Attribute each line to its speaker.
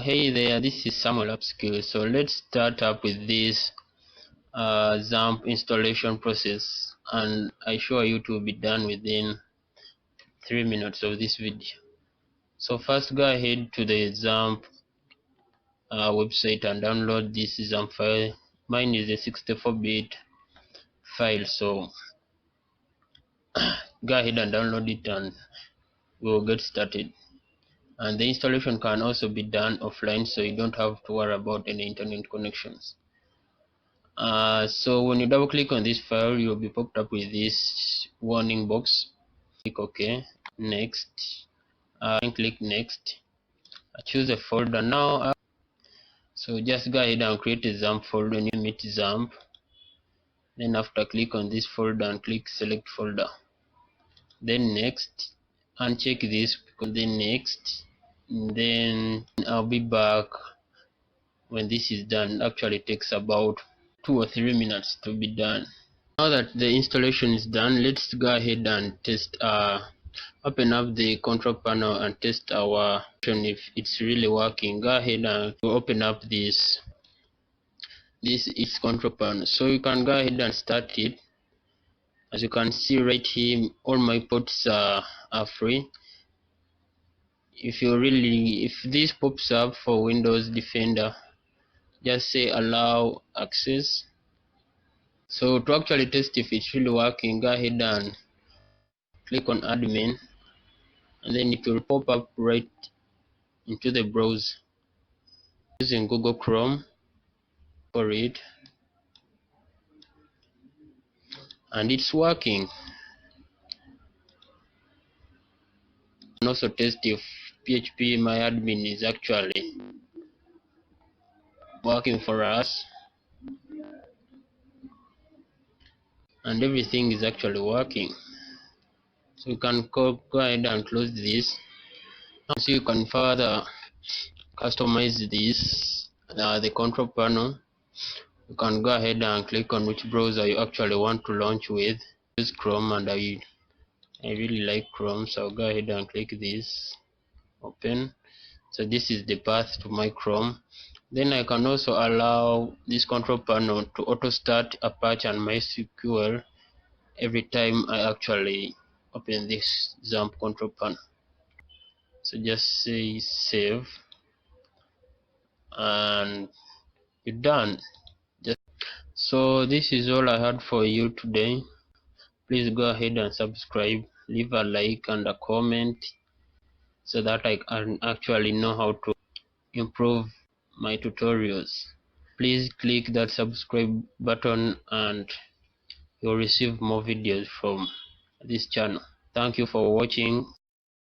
Speaker 1: Hey there, this is Samuel Upskill. So let's start up with this Xampp installation process, and I assure you to be done within 3 minutes of this video. So first, go ahead to the Xampp website and download this Xampp file. Mine is a 64-bit file, so go ahead and download it and we'll get started. And the installation can also be done offline, so you don't have to worry about any internet connections. So when you double click on this file, you'll be popped up with this warning box. Click OK, next, and click next. Choose a folder now. So just go ahead and create a Xampp folder, new meet Xampp. Then after, click on this folder and click select folder. Then next, uncheck this, then next. Then I'll be back when this is done. Actually, it takes about 2 or 3 minutes to be done. Now that the installation is done, let's go ahead and test. Open up the control panel and test our if it's really working. Go ahead and open up this is control panel, so you can go ahead and start it. As you can see right here, all my ports are free. If this pops up for Windows Defender, just say allow access. So to actually test if it's really working, go ahead and click on admin, and then it will pop up right into the browser using Google Chrome for it, and it's working. And also test if PHP my admin is actually working for us, and everything is actually working. So you can go ahead and close this. So you can further customize this the control panel. You can go ahead and click on which browser you actually want to launch with. Use Chrome, and I really like Chrome, so I'll go ahead and click this, open. So this is the path to my Chrome. Then I can also allow this control panel to auto start Apache and MySQL every time I actually open this Xampp control panel. So just say save, and you're done. So this is all I had for you today. Please go ahead and subscribe, leave a like and a comment so that I can actually know how to improve my tutorials. Please click that subscribe button and you'll receive more videos from this channel. Thank you for watching.